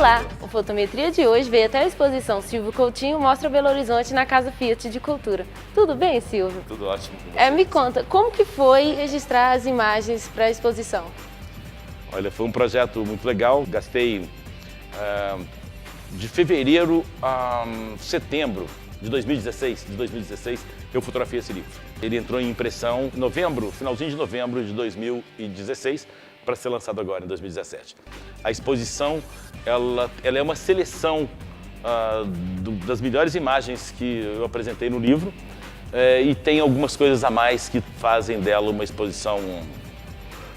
Olá! O Fotometria de hoje veio até a exposição Silvio Coutinho Mostra Belo Horizonte na Casa Fiat de Cultura. Tudo bem, Silvio? Tudo ótimo. Me conta, como que foi registrar as imagens para a exposição? Olha, foi um projeto muito legal. Gastei de fevereiro a setembro de 2016, eu fotografei esse livro. Ele entrou em impressão em novembro, finalzinho de novembro de 2016, para ser lançado agora, em 2017. A exposição, ela é uma seleção das melhores imagens que eu apresentei no livro e tem algumas coisas a mais que fazem dela uma exposição,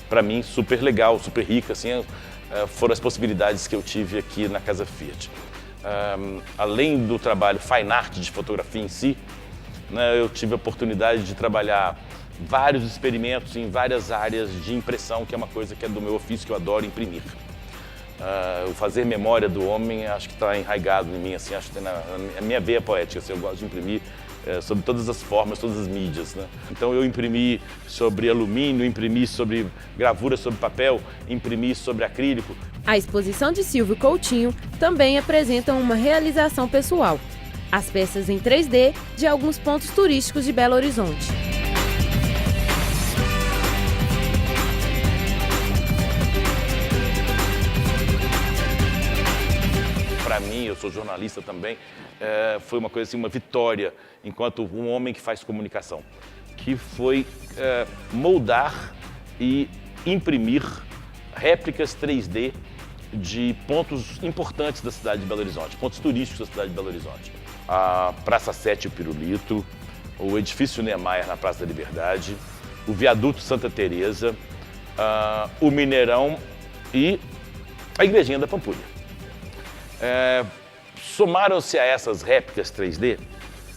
para mim, super legal, super rica. Assim, foram as possibilidades que eu tive aqui na Casa Fiat. Além do trabalho fine art de fotografia em si, né, eu tive a oportunidade de trabalhar vários experimentos em várias áreas de impressão, que é uma coisa que é do meu ofício, que eu adoro imprimir. O fazer memória do homem, acho que está enraizado em mim, assim, acho que tem na minha veia poética, assim, eu gosto de imprimir sobre todas as formas, todas as mídias, né? Então eu imprimi sobre alumínio, imprimi sobre gravura sobre papel, imprimi sobre acrílico. A exposição de Silvio Coutinho também apresenta uma realização pessoal: as peças em 3D de alguns pontos turísticos de Belo Horizonte. Para mim, eu sou jornalista também, foi uma coisa assim, uma vitória enquanto um homem que faz comunicação, que foi moldar e imprimir réplicas 3D de pontos importantes da cidade de Belo Horizonte, pontos turísticos da cidade de Belo Horizonte. A Praça 7 e o Pirulito, o Edifício Niemeyer na Praça da Liberdade, o Viaduto Santa Teresa, o Mineirão e a Igrejinha da Pampulha. Somaram-se a essas réplicas 3D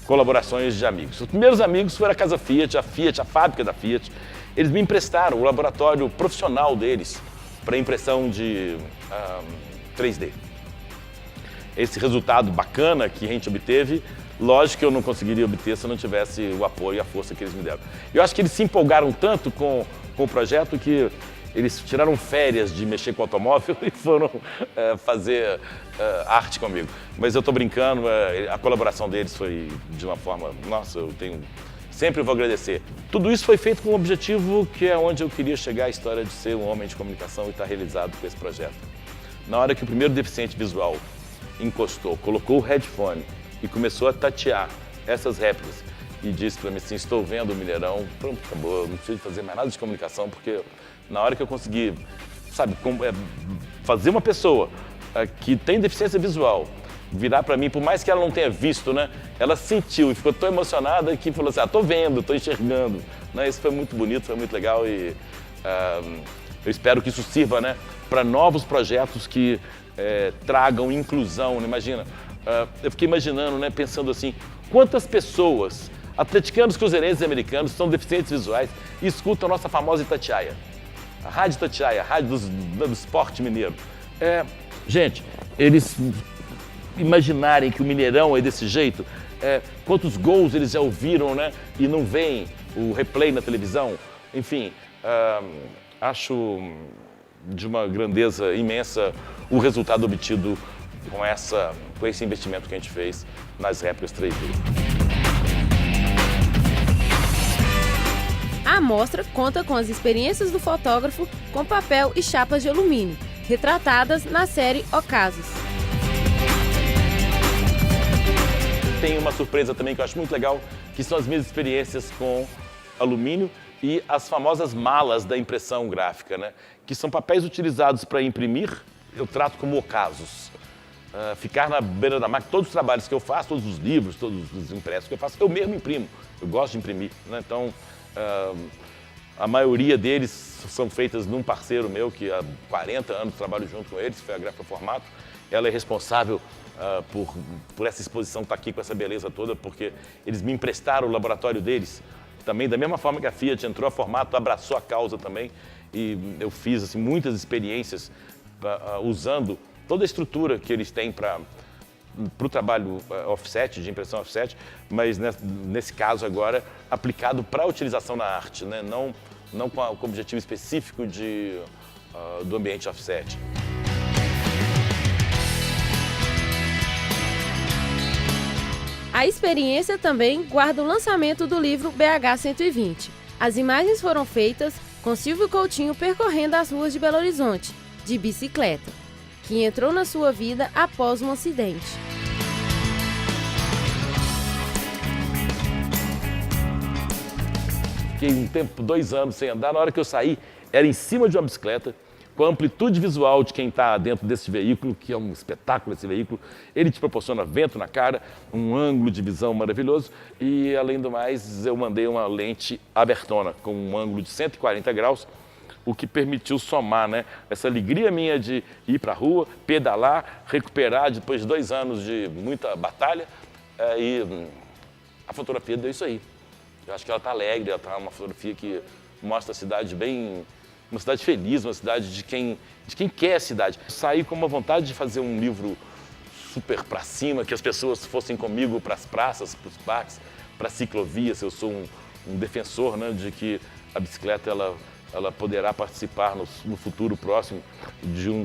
colaborações de amigos. Os primeiros amigos foram a Casa Fiat, a fábrica da Fiat. Eles me emprestaram o laboratório profissional deles para impressão de 3D. Esse resultado bacana que a gente obteve, lógico que eu não conseguiria obter se eu não tivesse o apoio e a força que eles me deram. Eu acho que eles se empolgaram tanto com o projeto que eles tiraram férias de mexer com automóvel e foram fazer arte comigo. Mas eu estou brincando, a colaboração deles foi de uma forma... Nossa, sempre vou agradecer. Tudo isso foi feito com um objetivo que é onde eu queria chegar, a história de ser um homem de comunicação e estar realizado com esse projeto. Na hora que o primeiro deficiente visual encostou, colocou o headphone e começou a tatear essas réplicas e disse para mim assim: estou vendo o Mineirão, pronto, acabou, não preciso fazer mais nada de comunicação, porque na hora que eu consegui, sabe, fazer uma pessoa que tem deficiência visual virar para mim, por mais que ela não tenha visto, né, ela sentiu e ficou tão emocionada que falou assim: tô vendo, tô enxergando, né? Isso foi muito bonito, foi muito legal e eu espero que isso sirva, né, para novos projetos que tragam inclusão, né? Imagina, eu fiquei imaginando, né, pensando assim, quantas pessoas, atleticanos, cruzeirenses e americanos, são deficientes visuais e escutam a nossa famosa Itatiaia. A Rádio Itatiaia, a rádio do esporte mineiro. Gente, eles imaginarem que o Mineirão é desse jeito, quantos gols eles já ouviram, né, e não veem o replay na televisão. Enfim, acho de uma grandeza imensa o resultado obtido com esse investimento que a gente fez nas réplicas 3D. A mostra conta com as experiências do fotógrafo com papel e chapas de alumínio, retratadas na série Ocasos. Tem uma surpresa também que eu acho muito legal, que são as minhas experiências com alumínio e as famosas malas da impressão gráfica, né? Que são papéis utilizados para imprimir, eu trato como ocasos. Ficar na beira da máquina, todos os trabalhos que eu faço, todos os livros, todos os impressos que eu faço, eu mesmo imprimo, eu gosto de imprimir, né? Então, a maioria deles são feitas num parceiro meu, que há 40 anos trabalho junto com eles, foi a Grafa Formato. Ela é responsável por essa exposição estar aqui com essa beleza toda, porque eles me emprestaram o laboratório deles, também da mesma forma que a Fiat entrou a Formato, abraçou a causa também, e eu fiz assim, muitas experiências usando toda a estrutura que eles têm para o trabalho offset, de impressão offset, mas nesse caso agora aplicado para a utilização na arte, né? Não com o objetivo específico do ambiente offset. A experiência também guarda o lançamento do livro BH 120. As imagens foram feitas com Silvio Coutinho percorrendo as ruas de Belo Horizonte, de bicicleta, que entrou na sua vida após um acidente. Fiquei um tempo, 2 anos sem andar. Na hora que eu saí, era em cima de uma bicicleta, com a amplitude visual de quem está dentro desse veículo, que é um espetáculo esse veículo. Ele te proporciona vento na cara, um ângulo de visão maravilhoso e, além do mais, eu mandei uma lente abertona, com um ângulo de 140 graus, o que permitiu somar, né, essa alegria minha de ir para a rua, pedalar, recuperar depois de 2 anos de muita batalha. E a fotografia deu isso aí. Eu acho que ela está alegre, ela está uma fotografia que mostra a cidade bem... Uma cidade feliz, uma cidade de quem quer a cidade. Saí com uma vontade de fazer um livro super para cima, que as pessoas fossem comigo para as praças, para os parques, para ciclovias. Eu sou um defensor, né, de que a bicicleta ela poderá participar no futuro próximo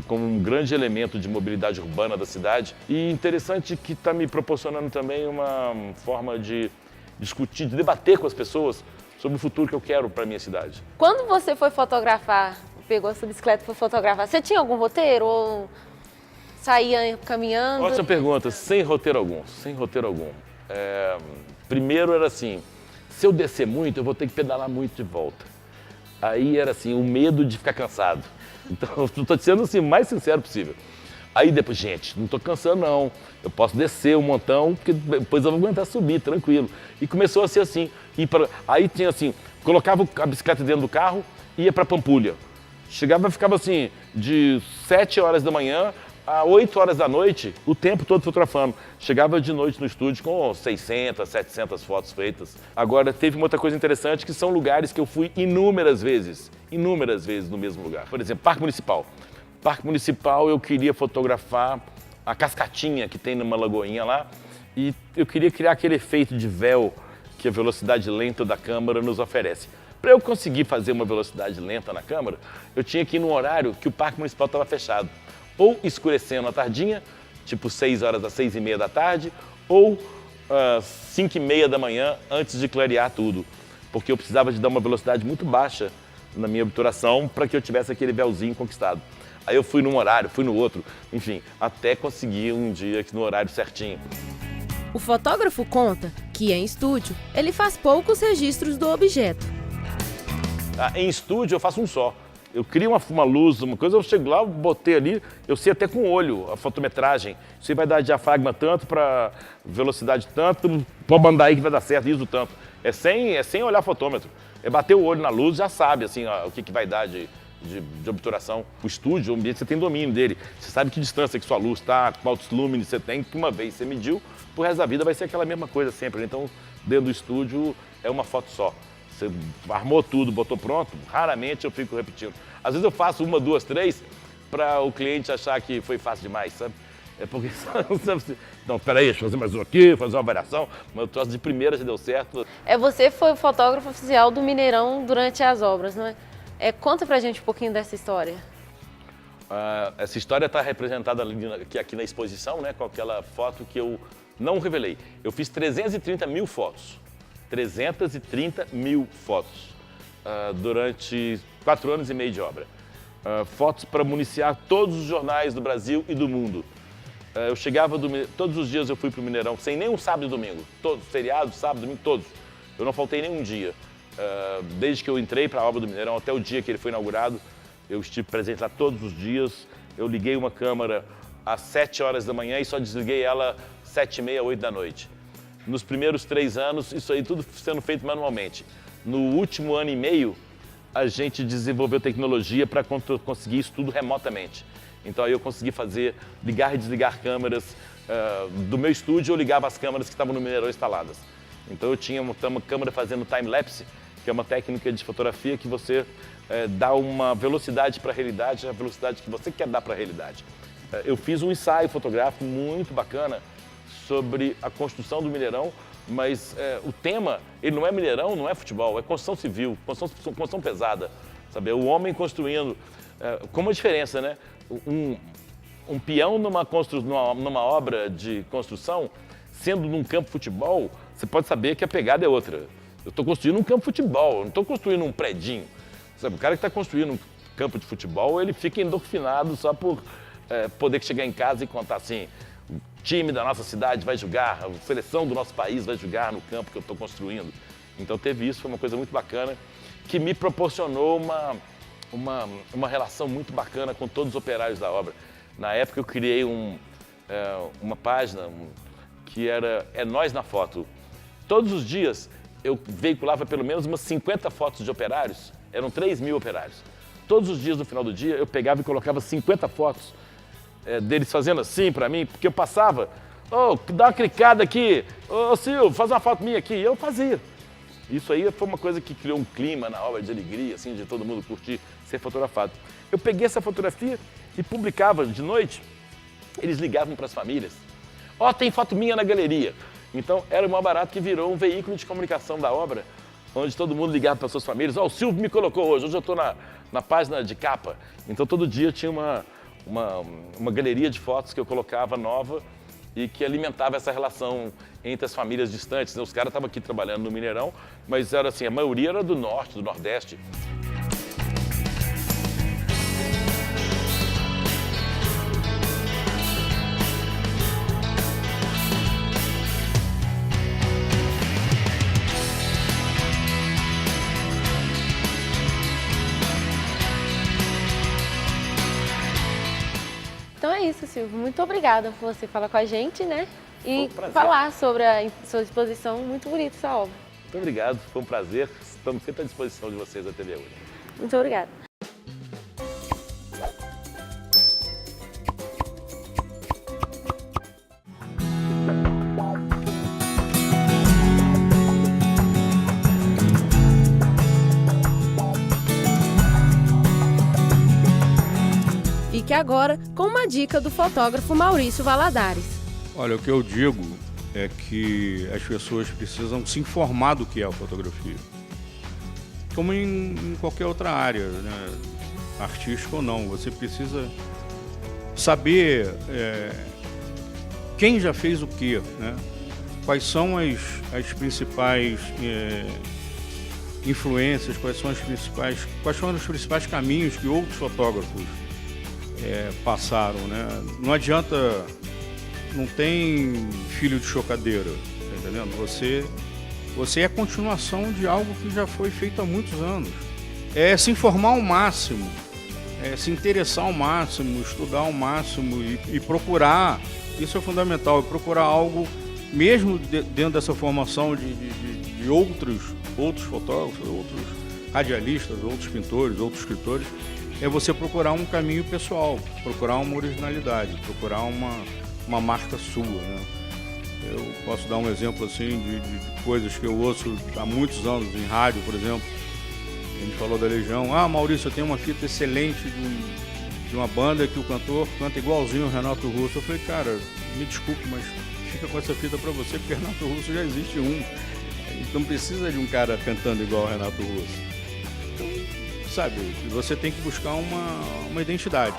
como um grande elemento de mobilidade urbana da cidade. E interessante que está me proporcionando também uma forma de discutir, de debater com as pessoas sobre o futuro que eu quero para a minha cidade. Quando você foi fotografar, pegou essa bicicleta e foi fotografar, você tinha algum roteiro ou saía caminhando? Ótima pergunta, sem roteiro algum, sem roteiro algum. Primeiro era assim, se eu descer muito, eu vou ter que pedalar muito de volta. Aí era assim, o medo de ficar cansado. Então, eu estou sendo assim, o mais sincero possível. Aí depois, gente, não estou cansando não, eu posso descer um montão, porque depois eu vou aguentar subir, tranquilo. E começou a ser assim, aí tinha assim, colocava a bicicleta dentro do carro e ia para Pampulha. Chegava e ficava assim, de 7 horas da manhã a 8 horas da noite, o tempo todo fotografando. Chegava de noite no estúdio com 600, 700 fotos feitas. Agora, teve uma outra coisa interessante, que são lugares que eu fui inúmeras vezes no mesmo lugar. Por exemplo, Parque Municipal. Parque Municipal, eu queria fotografar a cascatinha que tem numa lagoinha lá e eu queria criar aquele efeito de véu que a velocidade lenta da câmera nos oferece. Para eu conseguir fazer uma velocidade lenta na câmera, eu tinha que ir num horário que o Parque Municipal estava fechado. Ou escurecendo à tardinha, tipo 6 horas às 6h30 da tarde, ou 5h30 da manhã, antes de clarear tudo. Porque eu precisava de dar uma velocidade muito baixa na minha obturação para que eu tivesse aquele véuzinho conquistado. Aí eu fui num horário, fui no outro, enfim, até conseguir um dia no horário certinho. O fotógrafo conta que, em estúdio, ele faz poucos registros do objeto. Em estúdio eu faço um só. Eu crio uma luz, uma coisa, eu chego lá, botei ali, eu sei até com o olho a fotometragem. Você vai dar diafragma tanto, para velocidade tanto, pode mandar aí que vai dar certo, ISO tanto. É sem olhar fotômetro. É bater o olho na luz, já sabe assim, ó, o que vai dar de obturação. O estúdio, o ambiente, você tem domínio dele. Você sabe que distância que sua luz está, quantos lúmenes você tem, que uma vez você mediu, pro resto da vida vai ser aquela mesma coisa sempre. Então, dentro do estúdio, é uma foto só. Você armou tudo, botou pronto, raramente eu fico repetindo. Às vezes eu faço 1, 2, 3, para o cliente achar que foi fácil demais, sabe? É porque, não, peraí, deixa eu fazer mais um aqui, fazer uma variação, mas o troço de primeira já deu certo. Você foi o fotógrafo oficial do Mineirão durante as obras, não é? Conta pra gente um pouquinho dessa história. Essa história está representada aqui na exposição, né, com aquela foto que eu não revelei. Eu fiz 330 mil fotos. 330 mil fotos durante 4 anos e meio de obra. Fotos para municiar todos os jornais do Brasil e do mundo. Eu chegava, todos os dias eu fui para o Mineirão, sem nenhum sábado e domingo. Todos, feriados, sábado, domingo, todos. Eu não faltei nenhum dia. Desde que eu entrei para a obra do Mineirão até o dia que ele foi inaugurado, eu estive presente lá todos os dias. Eu liguei uma câmera às 7 horas da manhã e só desliguei ela às 7h30, 8 da noite. Nos primeiros 3 anos, isso aí tudo sendo feito manualmente. No último ano e meio, a gente desenvolveu tecnologia para conseguir isso tudo remotamente. Então aí eu consegui ligar e desligar câmeras do meu estúdio, eu ligava as câmeras que estavam no Mineirão instaladas. Então eu tinha uma câmera fazendo time-lapse, que é uma técnica de fotografia que você dá uma velocidade para a realidade, a velocidade que você quer dar para a realidade. Eu fiz um ensaio fotográfico muito bacana sobre a construção do Mineirão, mas o tema, ele não é Mineirão, não é futebol, é construção civil, construção pesada, sabe? O homem construindo, com uma diferença, né? Um peão numa obra de construção sendo num campo de futebol, você pode saber que a pegada é outra. Eu estou construindo um campo de futebol, eu não estou construindo um predinho. Sabe, o cara que está construindo um campo de futebol, ele fica endorfinado só por poder chegar em casa e contar assim, o time da nossa cidade vai jogar, a seleção do nosso país vai jogar no campo que eu estou construindo. Então teve isso, foi uma coisa muito bacana, que me proporcionou uma relação muito bacana com todos os operários da obra. Na época eu criei uma página que era É Nós na Foto. Todos os dias eu veiculava pelo menos umas 50 fotos de operários, eram 3.000 operários. Todos os dias no final do dia eu pegava e colocava 50 fotos deles fazendo assim para mim, porque eu passava, dá uma clicada aqui, Silvio, faz uma foto minha aqui, e eu fazia. Isso aí foi uma coisa que criou um clima na obra de alegria, assim, de todo mundo curtir ser fotografado. Eu peguei essa fotografia e publicava de noite, eles ligavam para as famílias. Tem foto minha na galeria. Então era o mais barato que virou um veículo de comunicação da obra, onde todo mundo ligava para suas famílias. O Silvio me colocou hoje eu estou na página de capa. Então todo dia tinha uma galeria de fotos que eu colocava nova e que alimentava essa relação entre as famílias distantes. Os caras estavam aqui trabalhando no Mineirão, mas era assim, a maioria era do norte, do nordeste. Então é isso, Silvio. Muito obrigada por você falar com a gente, né? E Foi um prazer. falar sobre a sua exposição. Muito bonita essa obra. Muito obrigado, foi um prazer. Estamos sempre à disposição de vocês da TV UNE. Muito obrigada. Fique agora com uma dica do fotógrafo Maurício Valadares. Olha, o que eu digo é que as pessoas precisam se informar do que é a fotografia. Como em qualquer outra área, né? Artística ou não, você precisa saber quem já fez o quê, né? Quais são as principais influências, quais são os principais caminhos que outros fotógrafos passaram, né? Não adianta, não tem filho de chocadeira, tá entendendo? Você é a continuação de algo que já foi feito há muitos anos. É se informar ao máximo, se interessar ao máximo, estudar ao máximo e procurar, isso é fundamental, procurar algo, mesmo dentro dessa formação de outros fotógrafos, outros radialistas, outros pintores, outros escritores, é você procurar um caminho pessoal, procurar uma originalidade, procurar uma marca sua, né? Eu posso dar um exemplo assim de coisas que eu ouço há muitos anos em rádio, por exemplo. A gente falou da Legião. Maurício, eu tenho uma fita excelente de uma banda que o cantor canta igualzinho o Renato Russo. Eu falei, cara, me desculpe, mas fica com essa fita pra você, porque Renato Russo já existe um. Não precisa de um cara cantando igual o Renato Russo. Então, sabe, você tem que buscar uma identidade.